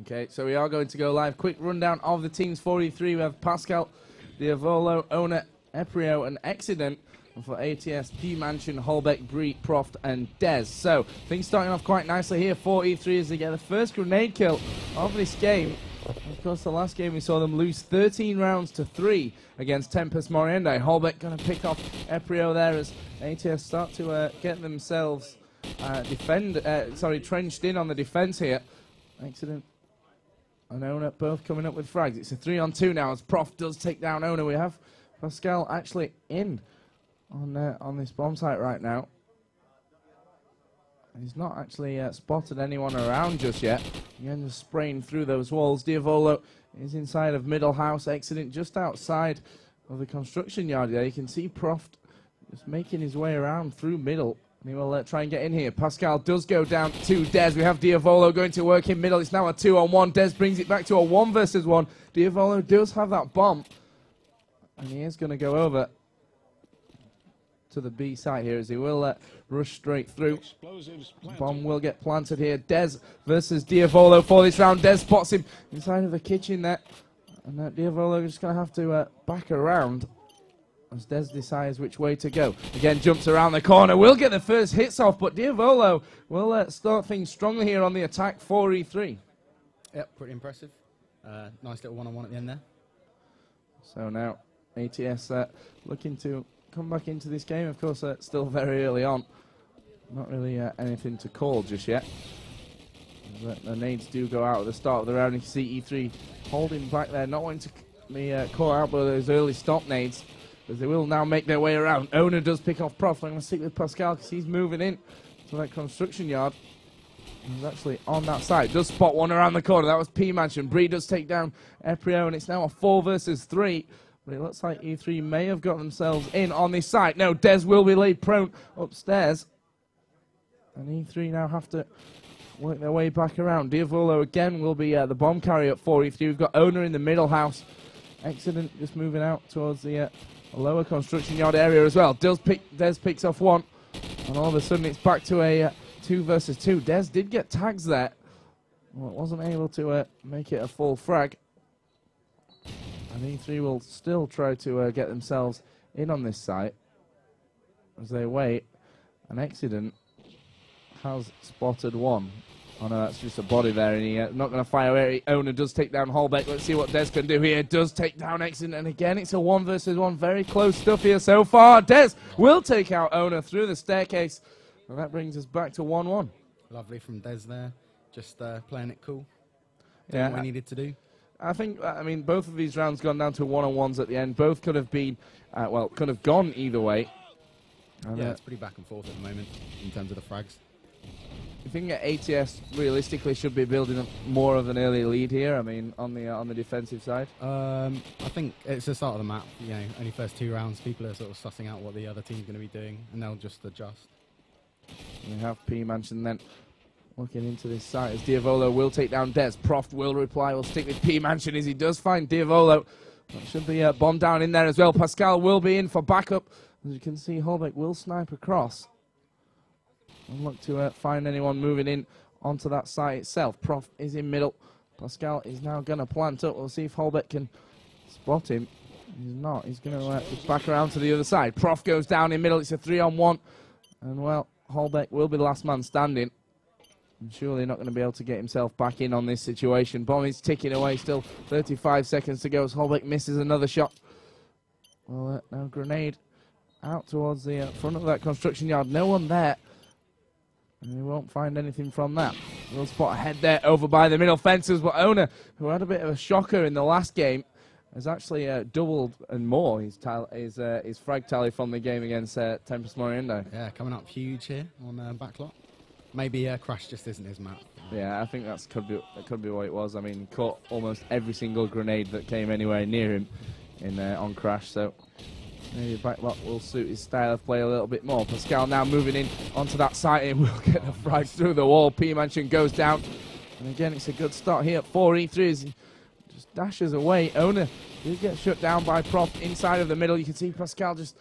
Okay, so we are going to go live. Quick rundown of the teams. 43, we have Pascal, Diavolo, Owner, Eprio, and Accident. And for ATS, P-Mansion, Holbeck, Bree, Proft, and Dez. So, things starting off quite nicely here. 43 as they get the first grenade kill of this game. Of course, the last game we saw them lose 13 rounds to 3 against Tempest Moriende. Holbeck going to pick off Eprio there as ATS start to get themselves trenched in on the defense here. Accident and Owner both coming up with frags. It's a 3-on-2 now as Prof does take down Owner. We have Pascal actually in on this bomb site right now. He's not actually spotted anyone around just yet. Again, just spraying through those walls. Diavolo is inside of middle house. Accident just outside of the construction yard there. You can see Proft just making his way around through middle. And he will try and get in here. Pascal does go down to Dez. We have Diavolo going to work in middle. It's now a 2-on-1. Dez brings it back to a 1 versus 1. Diavolo does have that bomb. And he is going to go over to the B site here as he will rush straight through. Bomb will get planted here. Dez versus Diavolo for this round. Dez spots him inside of the kitchen there. And Diavolo is just going to have to back around as Dez decides which way to go. Again, jumps around the corner. Will get the first hits off, but Diavolo will start things strongly here on the attack. 4-3. Yep, pretty impressive. Nice little one-on-one at the end there. So now ATS looking to come back into this game. Of course, still very early on. Not really anything to call just yet. But the nades do go out at the start of the round. You can see E3 holding back there, not wanting to be caught out by those early stop nades, as they will now make their way around. Owner does pick off Prof. I'm going to stick with Pascal because he's moving in to that construction yard. He's actually on that side. Does spot one around the corner. That was P-Mansion. Bree does take down Eprio, and it's now a 4 versus 3. But it looks like E3 may have got themselves in on this side. No, Dez will be laid prone upstairs. And E3 now have to work their way back around. Diavolo again will be the bomb carrier at 4-3. We've got Owner in the middle house. Accident just moving out towards the lower construction yard area as well. Dez picks off one. And all of a sudden it's back to a 2 versus 2. Dez did get tags there. Well, wasn't able to make it a full frag. And E3 will still try to get themselves in on this site as they wait. An Accident has spotted one. Oh no, that's just a body there, and he's not going to fire away. Owner does take down Holbeck. Let's see what Dez can do here. Does take down Accident, and again it's a 1 versus 1. Very close stuff here so far. Dez will take out Owner through the staircase, and that brings us back to 1-1. Lovely from Dez there, just playing it cool. Yeah, Doing what he needed to do. I think, both of these rounds gone down to 1-on-1s at the end. Both could have been, could have gone either way. And, yeah, it's pretty back and forth at the moment in terms of the frags. I think ATS realistically should be building up more of an early lead here. I mean, on the defensive side. I think it's the start of the map. You know, only first 2 rounds, people are sort of sussing out what the other team's going to be doing, and they'll just adjust. We have P-Mansion then looking into this site as Diavolo will take down Dez. Proft will reply. Will stick with P-Mansion as he does find Diavolo. That should be a bomb down in there as well. Pascal will be in for backup. As you can see, Holbeck will snipe across and look to find anyone moving in onto that site itself. Prof is in middle. Pascal is now going to plant up. We'll see if Holbeck can spot him. He's not. He's going to back around to the other side. Prof goes down in middle. It's a 3-on-1. And, well, Holbeck will be the last man standing. And surely not going to be able to get himself back in on this situation. Bomb is ticking away. Still 35 seconds to go as Holbeck misses another shot. Well, now grenade out towards the front of that construction yard. No one there. And we won't find anything from that. We'll spot ahead there over by the middle fences. But Owner, who had a bit of a shocker in the last game, has actually doubled and more his frag tally from the game against Tempest Moriendo. Yeah, coming up huge here on backlot. Maybe Crash just isn't his map. Yeah, I think that could be what it was. I mean, he caught almost every single grenade that came anywhere near him on Crash. So maybe backlot will suit his style of play a little bit more. Pascal now moving in onto that site and will get the frag through the wall. P-Mansion goes down. And again, it's a good start here at 4-3 as he just dashes away. Owner did get shut down by Prof inside of the middle. You can see Pascal just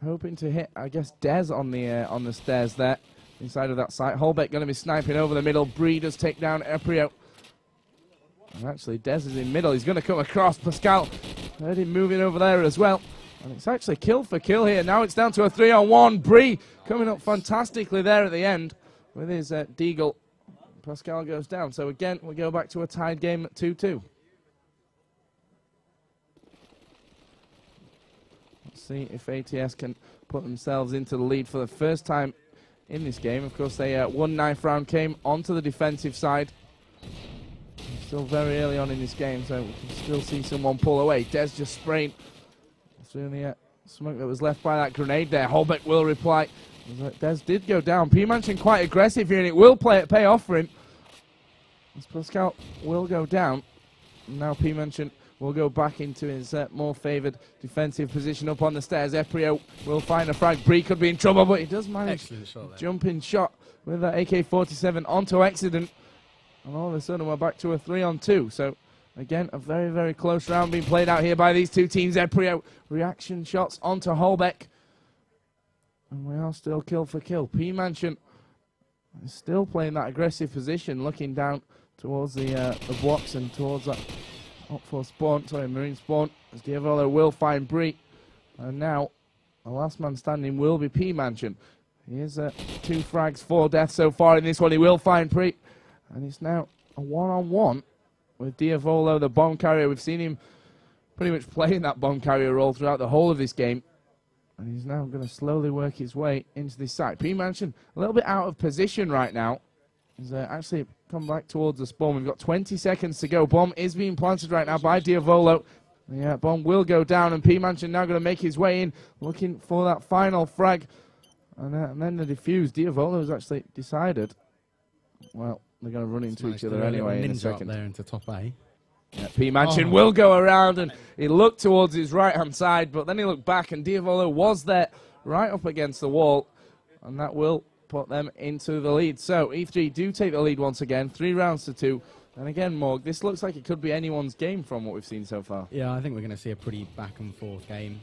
hoping to hit, I guess, Dez on the stairs there. Inside of that site. Holbeck going to be sniping over the middle. Bree does take down Eprio. And actually, Des is in middle. He's going to come across. Pascal heard him moving over there as well. And it's actually kill for kill here. Now it's down to a 3-on-1. Bree coming up fantastically there at the end with his deagle. Pascal goes down. So again, we go back to a tied game at 2-2. Let's see if ATS can put themselves into the lead for the first time in this game. Of course, they won 9th round, came onto the defensive side. Still very early on in this game, so we can still see someone pull away. Des just spraying through the smoke that was left by that grenade there. Holbeck will reply. Des did go down. P-Mansion quite aggressive here, and it will pay off for him. As Pascal will go down. And now P-Mansion will go back into his more favoured defensive position up on the stairs. Eprio will find a frag. Bree could be in trouble, but he does manage a jumping shot with that AK-47 onto Accident. And all of a sudden, we're back to a 3-on-2. So, again, a very, very close round being played out here by these two teams. Eprio, reaction shots onto Holbeck. And we are still kill for kill. P-Mansion is still playing that aggressive position, looking down towards the blocks and towards that Marine spawn. As Diavolo will find Bree. And now, the last man standing will be P-Mansion. He is 2 frags, 4 deaths so far in this one. He will find Bree. And it's now a 1-on-1 with Diavolo, the bomb carrier. We've seen him pretty much playing that bomb carrier role throughout the whole of this game. And he's now going to slowly work his way into this site. P-Mansion a little bit out of position right now. He's actually come back towards the spawn. We've got 20 seconds to go. Bomb is being planted right now by Diavolo. Yeah, bomb will go down, and P-Mansion now going to make his way in, looking for that final frag. And then the defuse. Diavolo has actually decided, well, they're going to run into each other anyway in a second. There into top A. Yeah, P-Mansion will go around, and he looked towards his right-hand side, but then he looked back, and Diavolo was there right up against the wall, and that will put them into the lead. So E3 do take the lead once again, 3-2. And again, Morg, this looks like it could be anyone's game from what we've seen so far. Yeah, I think we're going to see a pretty back-and-forth game.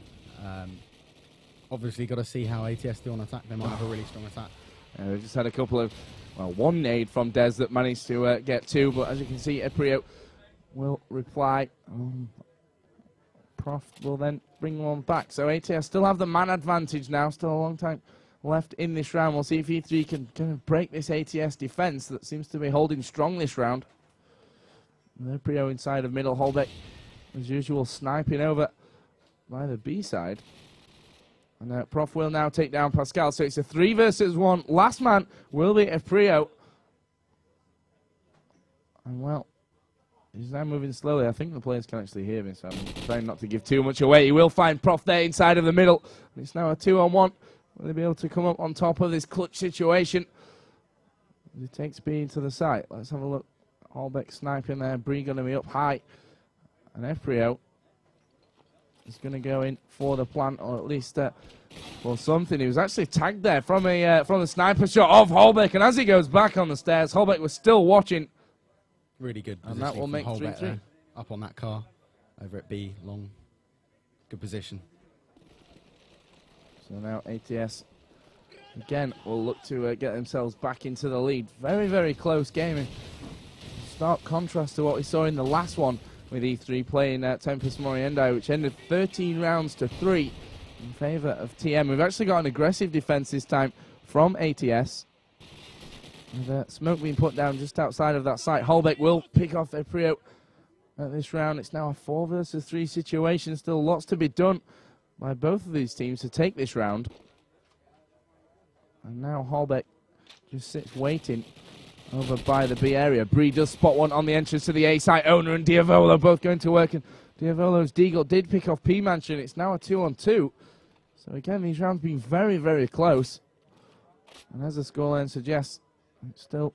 Obviously, got to see how ATS do on attack. They might have a really strong attack. We just had a couple of, well, one nade from Des that managed to get 2, but as you can see, Eprio will reply. Prof will then bring one back. So ATS still have the man advantage now, still a long time left in this round. We'll see if E3 can kind of break this ATS defense that seems to be holding strong this round. Eprio inside of middle, Holbeck, as usual, sniping over by the B side. And Prof will now take down Pascal, so it's a 3 versus 1. Last man will be Eprio. And well, he's now moving slowly. I think the players can actually hear me, so I'm trying not to give too much away. He will find Prof there inside of the middle. It's now a 2-on-1. Will they be able to come up on top of this clutch situation? He takes B into the site. Let's have a look. Holbeck sniping there. Bree going to be up high. And Eprio is going to go in for the plant, or at least for something. He was actually tagged there from the sniper shot of Holbeck, and as he goes back on the stairs, Holbeck was still watching. Really good and that will make 3-3. Up on that car, over at B, long, good position. So now ATS again will look to get themselves back into the lead. Very, very close game. In stark contrast to what we saw in the last one, with E3 playing Tempest Moriendai, which ended 13-3 in favour of TM. We've actually got an aggressive defence this time from ATS. With smoke being put down just outside of that site. Holbeck will pick off Eprio at this round. It's now a 4 versus 3 situation. Still lots to be done by both of these teams to take this round. And now Holbeck just sits waiting over by the B area. Bree does spot one on the entrance to the A site. Owner and Diavolo both going to work, and Diavolo's deagle did pick off P-Mansion. It's now a 2-on-2. So again, these rounds being very, very close. And as the scoreline suggests, it's still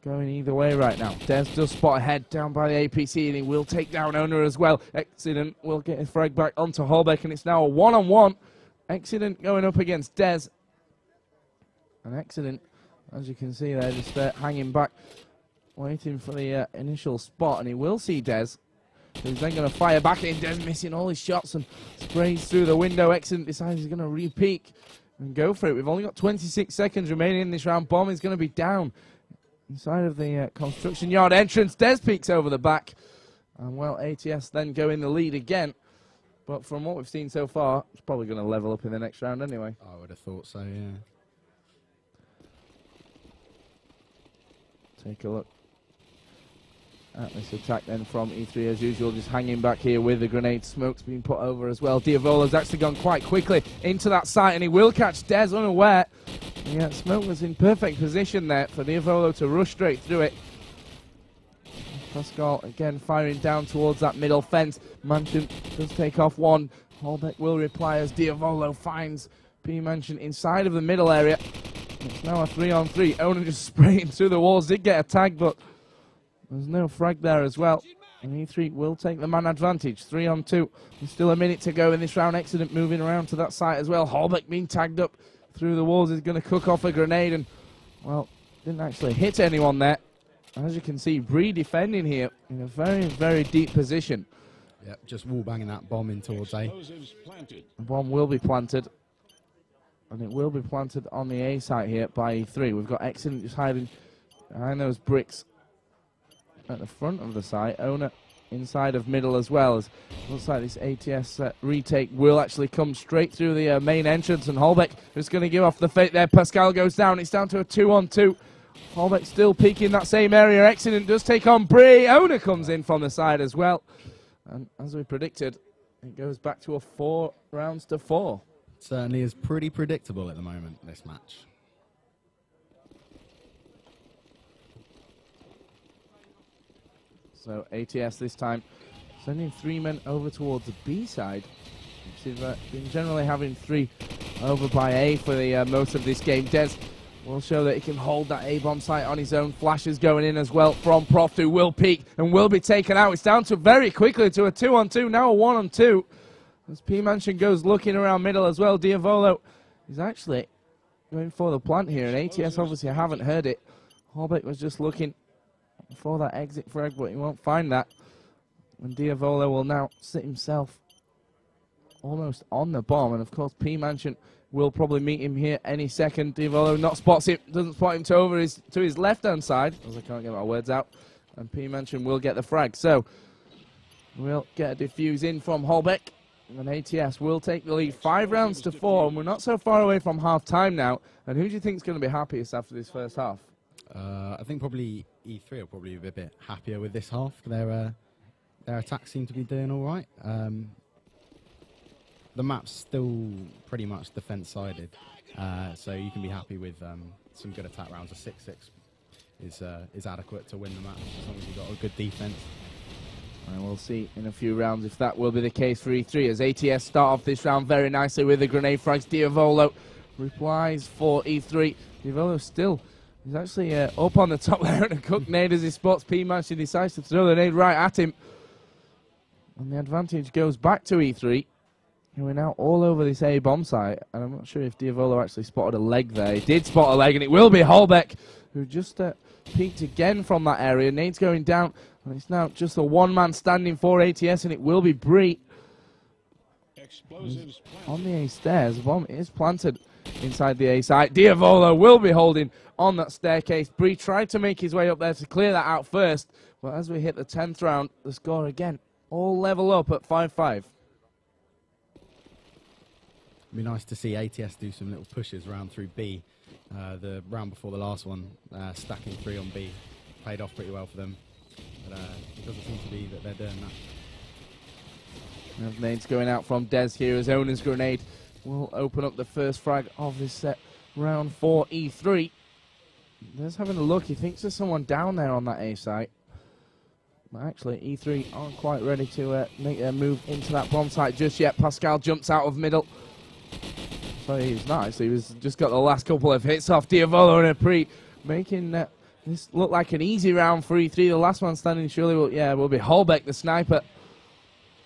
going either way right now. Des does spot ahead down by the APC, and he will take down Owner as well. Accident will get his frag back onto Holbeck, and it's now a 1-on-1. Accident going up against Des. An Accident, as you can see there, just hanging back, waiting for the initial spot, and he will see Des, who's then going to fire back in. Des missing all his shots and sprays through the window. Accident decides he's going to re-peek and go for it. We've only got 26 seconds remaining in this round. Bomb is going to be down. inside of the construction yard entrance. Des peeks over the back. And, well, ATS then go in the lead again. But from what we've seen so far, it's probably going to level up in the next round anyway. I would have thought so, yeah. Take a look at this attack then from E3 as usual, just hanging back here with the grenade. Smoke's been put over as well. Diavolo's actually gone quite quickly into that site, and he will catch Des unaware. Yeah, Smoke was in perfect position there for Diavolo to rush straight through it. Pascal again firing down towards that middle fence. Mansion does take off one. Holbeck will reply as Diavolo finds P Mansion inside of the middle area. It's now a 3-on-3. Onan just spraying through the walls. Did get a tag, but there's no frag there as well. And E3 will take the man advantage. 3-on-2. There's still a minute to go in this round. Accident moving around to that site as well. Holbeck being tagged up through the walls is going to cook off a grenade, and, well, didn't actually hit anyone there. As you can see, Bree defending here in a very, very deep position. Yep, just wall banging that bomb in towards A. The bomb will be planted. And it will be planted on the A site here by E3. We've got Excellent just hiding behind those bricks at the front of the site. Owner inside of middle as well. As looks like this ATS retake will actually come straight through the main entrance. And Holbeck is going to give off the fate there. Pascal goes down. It's down to a 2-on-2. Holbeck still peeking that same area. Excellent does take on Bree. Owner comes in from the side as well. And as we predicted, it goes back to a 4 rounds to 4. Certainly is pretty predictable at the moment, this match. So ATS this time sending 3 men over towards the B side, which has been generally having 3 over by A for the most of this game. Des will show that he can hold that A-bomb site on his own. Flashes going in as well from Prof, who will peek and will be taken out. It's down to very quickly to a 2-on-2, now a 1-on-2. As P Mansion goes looking around middle as well. Diavolo is actually going for the plant here, and ATS obviously haven't heard it. Holbeck was just looking for that exit frag, but he won't find that. And Diavolo will now sit himself almost on the bomb, and of course P Mansion will probably meet him here any second. Diavolo not spots him, doesn't spot him to his left-hand side, as I can't get my words out, and P Mansion will get the frag. So we'll get a defuse in from Holbeck. And ATS will take the lead 5 rounds to 4, and we're not so far away from half-time now. And who do you think is going to be happiest after this first half? I think probably E3 will probably be a bit happier with this half. Their attacks seem to be doing all right. The map's still pretty much defense-sided, so you can be happy with some good attack rounds. A 6-6 is adequate to win the match as long as you've got a good defense. And we'll see in a few rounds if that will be the case for E3, as ATS start off this round very nicely with the grenade frags. Diavolo replies for E3. Diavolo still is actually up on the top there, and a cook nade as he spots P Mansion, decides to throw the nade right at him. And the advantage goes back to E3. And we're now all over this A bomb site, and I'm not sure if Diavolo actually spotted a leg there. He did spot a leg, and it will be Holbeck, who just peeked again from that area. Nade's going down, and it's now just a 1-man standing for ATS, and it will be Bree. On the A stairs, the bomb is planted inside the A site. Diavolo will be holding on that staircase. Bree tried to make his way up there to clear that out first, but as we hit the 10th round, the score again, all level up at 5-5. It'd be nice to see ATS do some little pushes around through B. The round before the last one, stacking 3 on B, paid off pretty well for them. But it doesn't seem to be that they're doing that. Nades going out from Des here as Owner's grenade will open up the first frag of this set. Round 4 E3. Des having a look. He thinks there's someone down there on that A site. But actually, E3 aren't quite ready to make their move into that bomb site just yet. Pascal jumps out of middle. So he was nice. He was just got the last couple of hits off Diavolo and a pre, making this look like an easy round for E3. The last one standing surely will be Holbeck, the sniper.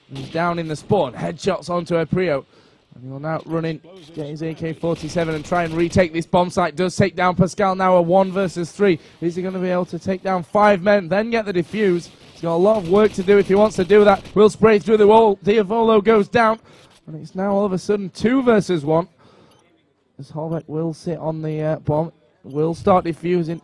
He's down in the spawn. Headshots onto Aprio. And he'll now run in, get his AK-47 and try and retake this bomb site. Does take down Pascal, now a 1 versus 3. Is he going to be able to take down 5 men, then get the defuse? He's got a lot of work to do if he wants to do that. Will spray through the wall. Diavolo goes down. And it's now all of a sudden 2 versus 1. As Holbeck will sit on the bomb, will start defusing.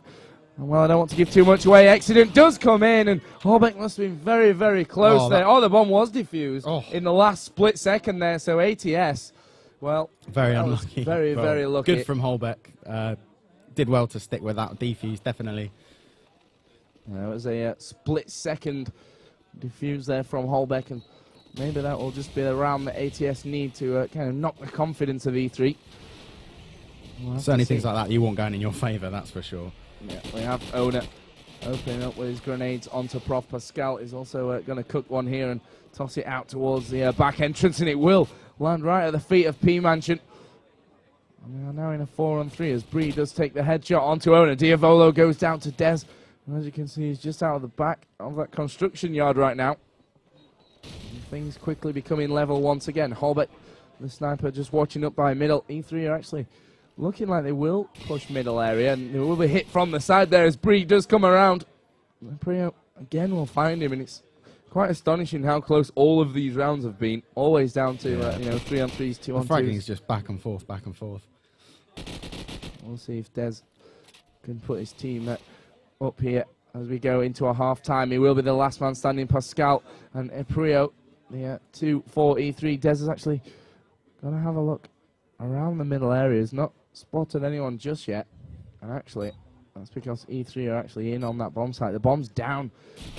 And well, I don't want to give too much away. Accident does come in, and Holbeck must have been very, very close there. Oh, the bomb was defused in the last split second there, so ATS, well, very unlucky. Very, very lucky. Good from Holbeck. Did well to stick with that defuse, definitely. There was a split second defuse there from Holbeck, and maybe that will just be the round that ATS need to kind of knock the confidence of E3. Certainly things like that you want going in your favour, that's for sure. Yeah, we have Owner opening up with his grenades onto Prof. Pascal. Is also going to cook one here and toss it out towards the back entrance, and it will land right at the feet of P Mansion. And we are now in a 4-on-3 as Bree does take the headshot onto Owner. Diavolo goes down to Dez. And as you can see, he's just out of the back of that construction yard right now. And things quickly becoming level once again. Holbeck, the sniper, just watching up by middle. E3 are actually looking like they will push middle area, and they will be hit from the side there as Bree does come around. Prio again will find him, and it's quite astonishing how close all of these rounds have been. Always down to 3-on-3s, 2-on-2s. The fragging's just back and forth, back and forth. We'll see if Dez can put his team up here as we go into a half-time. He will be the last man standing. Pascal and Prio, the 2-4-E3. Dez is actually going to have a look around the middle area. He's not spotted anyone just yet, and actually that's because E3 are actually in on that bomb site. The bomb's down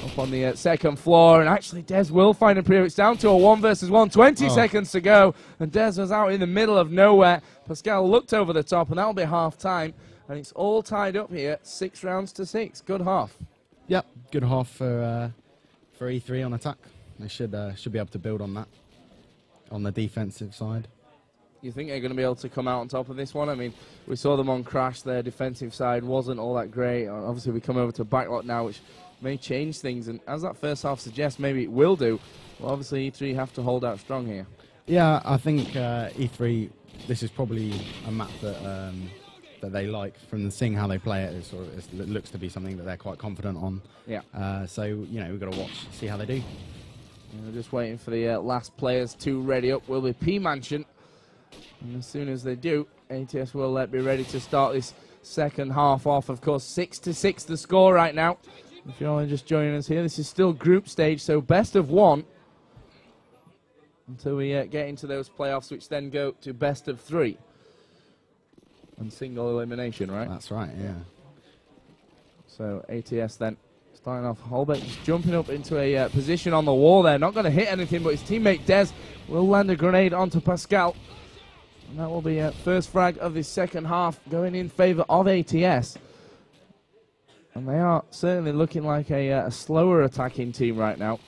up on the second floor, and actually Dez will find a Prio. It's down to a 1 versus 1, 20 seconds to go, and Dez was out in the middle of nowhere. Pascal looked over the top, and that'll be half time, and it's all tied up here, 6 rounds to 6. Good half. Yep, good half for E3 on attack. They should be able to build on that on the defensive side. You think they're going to be able to come out on top of this one? I mean, we saw them on Crash. Their defensive side wasn't all that great. Obviously, we come over to Backlot now, which may change things. And as that first half suggests, maybe it will do. Well, obviously, E3 have to hold out strong here. Yeah, I think E3, this is probably a map that that they like. From seeing how they play it, it looks to be something that they're quite confident on. Yeah. So, we've got to watch, see how they do. We're just waiting for the last players to ready up. Will be P Mansion. And as soon as they do, ATS will be ready to start this second half off. Of course, 6-6 the score right now. If you're only just joining us here, this is still group stage, so best of 1 until we get into those playoffs, which then go to best of 3 and single elimination, right? That's right, yeah. So ATS then starting off. Holbeck just jumping up into a position on the wall there. Not going to hit anything, but his teammate Dez will land a grenade onto Pascal. And that will be first frag of the second half going in favour of ATS. And they are certainly looking like a slower attacking team right now.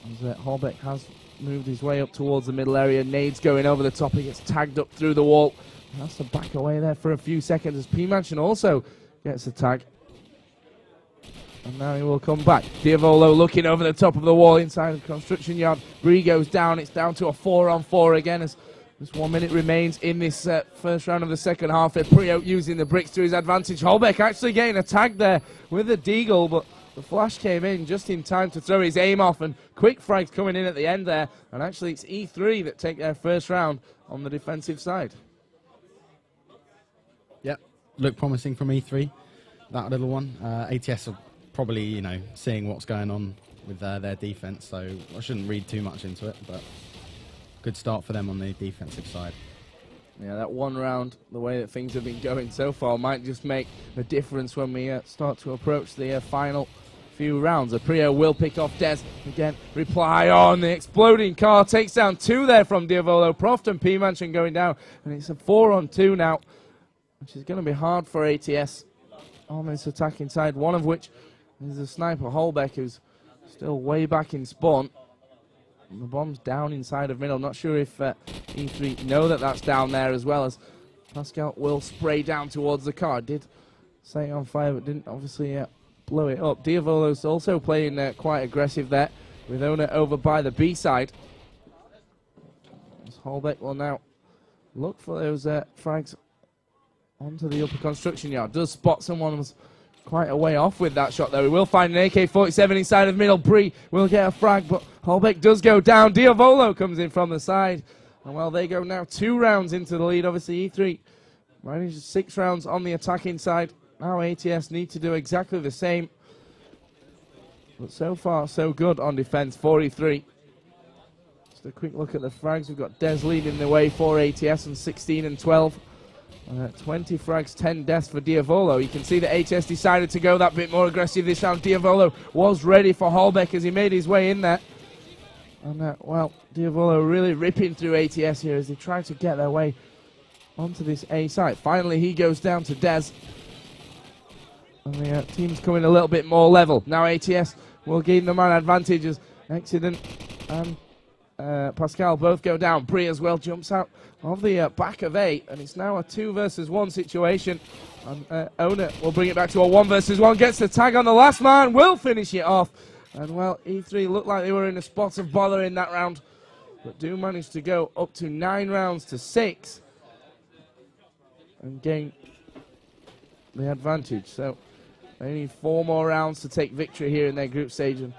As Holbeck has moved his way up towards the middle area. Nades going over the top. He gets tagged up through the wall. He has to back away there for a few seconds as P Mansion also gets a tag. And now he will come back. Diavolo looking over the top of the wall inside the construction yard. Bree goes down. It's down to a 4-on-4 again as just 1 minute remains in this first round of the second half. Prio using the bricks to his advantage. Holbeck actually getting a tag there with the deagle, but the flash came in just in time to throw his aim off, and quick frags coming in at the end there. And actually it's E3 that take their first round on the defensive side. Yep, look promising from E3, that little one. ATS are probably, seeing what's going on with their defense, so I shouldn't read too much into it, but good start for them on the defensive side. Yeah, that one round, the way that things have been going so far, might just make a difference when we start to approach the final few rounds. Prio will pick off Dez. Again, reply on the exploding car. Takes down 2 there from Diavolo. Proft and P Mansion going down. And it's a 4-on-2 now, which is going to be hard for ATS on this attacking side. One of which is the sniper Holbeck, who's still way back in spawn. The bomb's down inside of middle. Not sure if E3 know that that's down there, as well as Pascal will spray down towards the car. Did set it on fire, but didn't obviously blow it up. Diavolo's also playing quite aggressive there, with Owner over by the B side. As Holbeck will now look for those frags onto the upper construction yard. Does spot someone, was quite a way off with that shot, though. We will find an AK-47 inside of middle. Bree will get a frag, but Holbeck does go down. Diavolo comes in from the side. And, well, they go now 2 rounds into the lead. Obviously, E3 managed 6 rounds on the attacking side. Now ATS need to do exactly the same. But so far, so good on defense, 43. Just a quick look at the frags. We've got Des leading the way for ATS on 16 and 12. 20 frags, 10 deaths for Diavolo. You can see that ATS decided to go that bit more aggressive this round. Diavolo was ready for Holbeck as he made his way in there. And, well, Diavolo really ripping through ATS here as they try to get their way onto this A site. Finally, he goes down to Des. And the team's coming a little bit more level. Now ATS will gain the man advantage as Accident and Pascal both go down. Brie as well jumps out of the back of A, and it's now a 2 versus 1 situation. And Owner will bring it back to a 1 versus 1, gets the tag on the last man, will finish it off. And well, E3 looked like they were in a spot of bother in that round, but do manage to go up to 9 rounds to 6 and gain the advantage. So they need 4 more rounds to take victory here in their group stage, and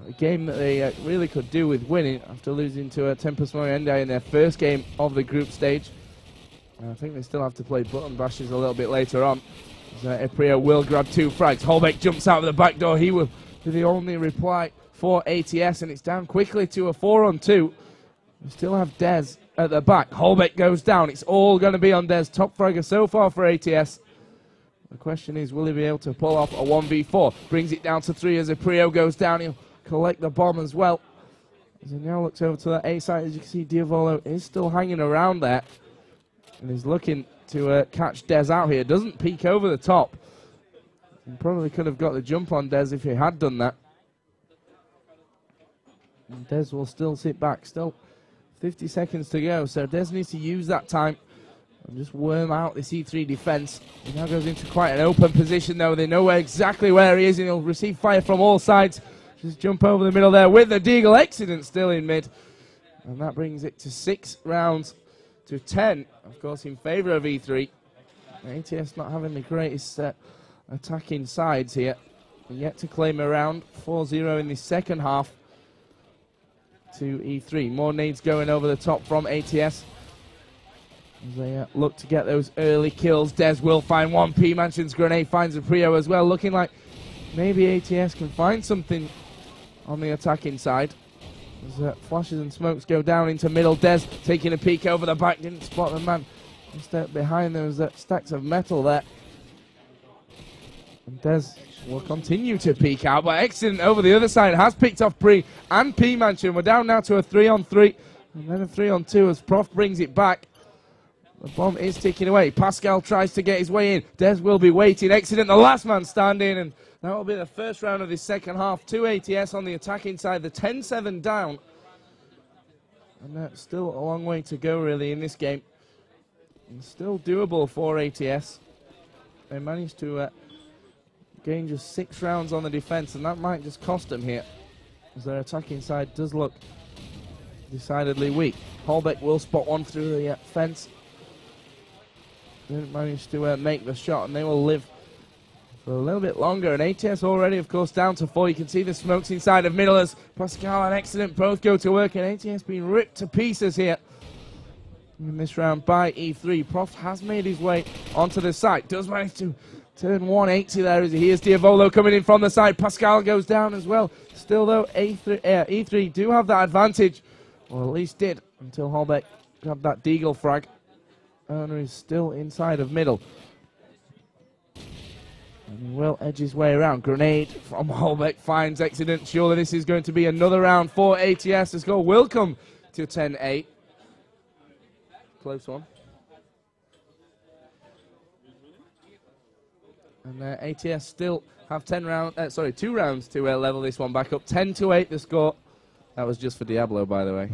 a game that they really could do with winning after losing to Tempest Moriende in their first game of the group stage. I think they still have to play button bashes a little bit later on. Eprio will grab 2 frags. Holbeck jumps out of the back door. He will be the only reply for ATS, and it's down quickly to a 4-on-2. We still have Des at the back. Holbeck goes down. It's all going to be on Des. Top fragger so far for ATS. The question is, will he be able to pull off a 1v4? Brings it down to 3 as Eprio goes down. He'll collect the bomb as well. As he now looks over to that A side, as you can see, Diavolo is still hanging around there. And he's looking to catch Des out here. Doesn't peek over the top. He probably could have got the jump on Des if he had done that. And Des will still sit back. Still 50 seconds to go. So Des needs to use that time and just worm out this E3 defense. He now goes into quite an open position though. They know exactly where he is, and he'll receive fire from all sides. Just jump over the middle there with the Deagle. Accident still in mid. And that brings it to 6 rounds to 10, of course, in favour of E3. ATS not having the greatest attacking sides here. Yet to claim a round. 4-0 in the second half to E3. More nades going over the top from ATS. As they look to get those early kills. Des will find one. P Mansion's grenade finds a Prio as well. Looking like maybe ATS can find something on the attacking side. As flashes and smokes go down into middle. Des taking a peek over the back. Didn't spot the man just behind those stacks of metal there. And Des will continue to peek out, but Accident over the other side has picked off Bree and P Mansion. We're down now to a 3-on-3 and then a 3-on-2 as Prof brings it back. The bomb is ticking away. Pascal tries to get his way in. Des will be waiting. Accident, the last man standing, and that will be the first round of this second half. 2 ATS on the attacking side. The 10-7 down. And that's still a long way to go, really, in this game. And still doable for ATS. They managed to gain just 6 rounds on the defense, and that might just cost them here, as their attacking side does look decidedly weak. Holbeck will spot one through the fence. Didn't manage to make the shot, and they will live for a little bit longer. And ATS already, of course, down to 4. You can see the smokes inside of middle as Pascal and Accident both go to work, and ATS being ripped to pieces here in this round by E3. Prof has made his way onto the site. Does manage to turn 180 there as he hears Diavolo coming in from the side. Pascal goes down as well. Still, though, E3 do have that advantage, or at least did, until Holbeck grabbed that Deagle frag. Owner is still inside of middle. And he will edge his way around. Grenade from Holbeck finds Accident. Surely this is going to be another round for ATS. The score will come to 10-8. Close one. And ATS still have 2 rounds to level this one back up. 10-8 the score. That was just for Diablo, by the way.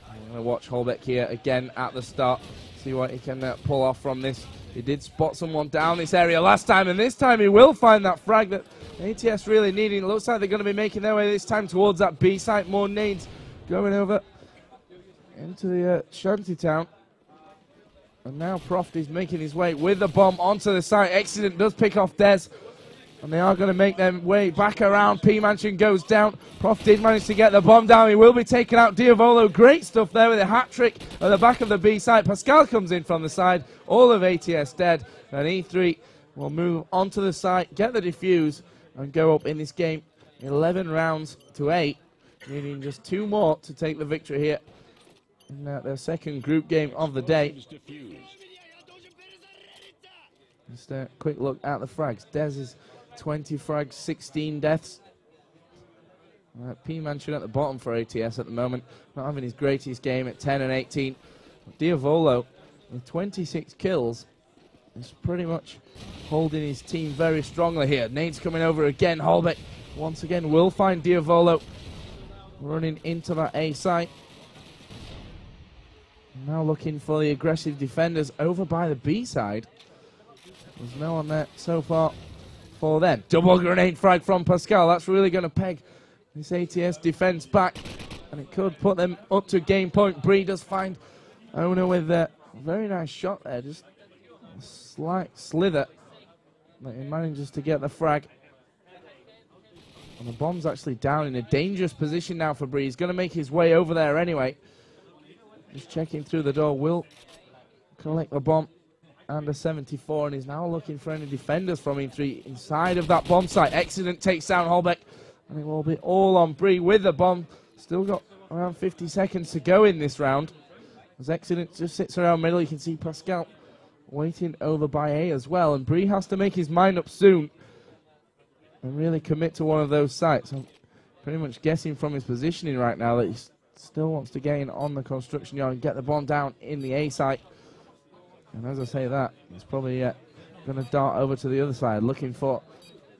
I'm going to watch Holbeck here again at the start. See what he can pull off from this. He did spot someone down this area last time, and this time he will find that frag that ATS really needing. It looks like they're going to be making their way this time towards that B site. More nades going over into the shantytown. And now Proft is making his way with the bomb onto the site. Accident does pick off Des. And they are going to make their way back around. P-Mansion goes down. Prof did manage to get the bomb down. He will be taken out. Diavolo, great stuff there with a hat trick at the back of the B side. Pascal comes in from the side. All of ATS dead. And E3 will move onto the site, get the defuse, and go up in this game 11 rounds to 8. Needing just 2 more to take the victory here in their second group game of the day. Just a quick look at the frags. Dez is 20 frags, 16 deaths. P-Mansion at the bottom for ATS at the moment. Not having his greatest game at 10 and 18. Diavolo with 26 kills is pretty much holding his team very strongly here. Nade's coming over again. Holbeck once again will find Diavolo running into that A site. Now looking for the aggressive defenders over by the B side. There's no one there so far for them. Double grenade frag from Pascal. That's really going to peg this ATS defense back, and it could put them up to game point. Bree does find Ona with a very nice shot there. Just a slight slither, but he manages to get the frag. And the bomb's actually down in a dangerous position now for Bree. He's going to make his way over there anyway. Just checking through the door. Will collect the bomb. And a 74, and he's now looking for any defenders from E3 inside of that bomb site. Accident takes down Holbeck, and it will be all on Bree with the bomb. Still got around 50 seconds to go in this round. As Accident just sits around middle, you can see Pascal waiting over by A as well, and Bree has to make his mind up soon and really commit to one of those sites. I'm pretty much guessing from his positioning right now that he still wants to get in on the construction yard and get the bomb down in the A site. And as I say that, he's probably going to dart over to the other side, looking for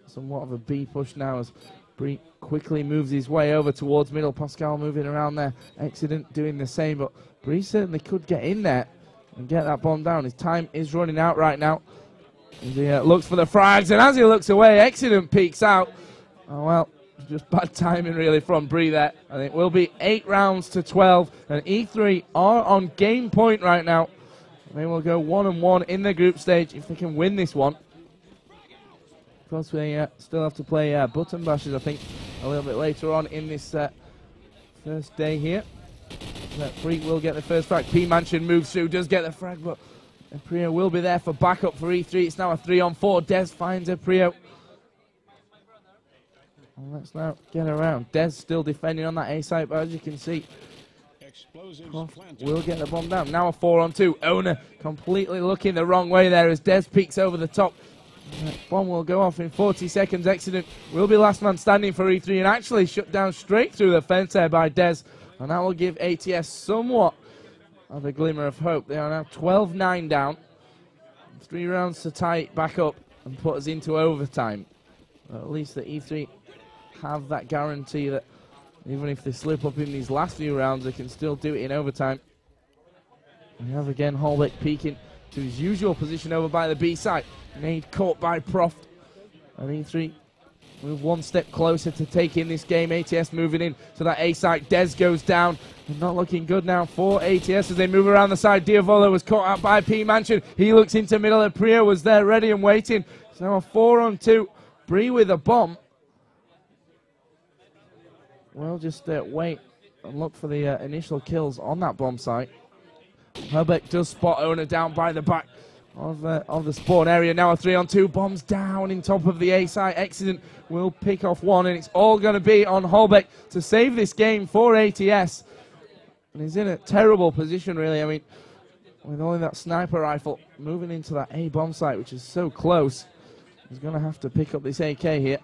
somewhat of a B push now as Bree quickly moves his way over towards middle. Pascal moving around there. Accident doing the same, but Bree certainly could get in there and get that bomb down. His time is running out right now. And he looks for the frags, and as he looks away, Accident peeks out. Oh, well, just bad timing really from Bree there. I think it will be 8 rounds to 12, and E3 are on game point right now. They will go 1-1 in the group stage if they can win this one. Of course, we still have to play button bashes, I think, a little bit later on in this first day here. Freak will get the first frag. P-Mansion moves through, does get the frag, but Aprio will be there for backup for E3. It's now a 3-on-4. Dez finds Aprio. And let's now get around. Dez still defending on that A site, but as you can see, Prof will get the bomb down. Now a 4-on-2. Ona completely looking the wrong way there as Dez peeks over the top. That bomb will go off in 40 seconds. Accident will be last man standing for E3 and actually shut down straight through the fence there by Dez. And that will give ATS somewhat of a glimmer of hope. They are now 12-9 down. 3 rounds to tie it back up and put us into overtime. At least the E3 have that guarantee that even if they slip up in these last few rounds, they can still do it in overtime. We have again Holbeck peeking to his usual position over by the B side. Nade caught by Prof. And E3 move one step closer to taking this game. ATS moving in to that A side. Dez goes down. And not looking good now for ATS as they move around the side. Diavolo was caught out by P-Mansion. He looks into middle. Aprio was there ready and waiting. It's now a 4-on-2. Bree with a bomb. We'll just wait and look for the initial kills on that bomb site. Herbeck does spot Ona down by the back of the spawn area. Now a 3-on-2. Bombs down in top of the A site. Accident will pick off one, and it's all going to be on Holbeck to save this game for ATS. And he's in a terrible position, really. I mean, with only that sniper rifle moving into that A bomb site, which is so close, he's going to have to pick up this AK here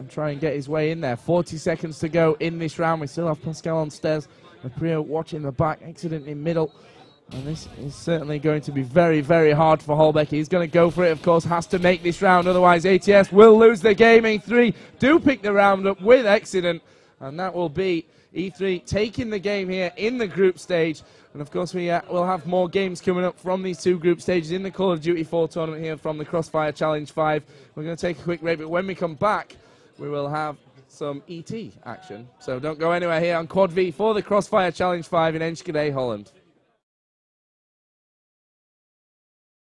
and try and get his way in there. 40 seconds to go in this round. We still have Pascal on stairs. Aprio watching the back. Accident in middle. And this is certainly going to be very, very hard for Holbeck. He's going to go for it, of course. Has to make this round. Otherwise, ATS will lose the game. E3 do pick the round up with Accident. And that will be E3 taking the game here in the group stage. And, of course, we will have more games coming up from these 2 group stages in the Call of Duty 4 tournament here from the Crossfire Challenge 5. We're going to take a quick break, but when we come back, we will have some ET action. So don't go anywhere here on Quad V for the Crossfire Challenge 5 in Enschede, Holland.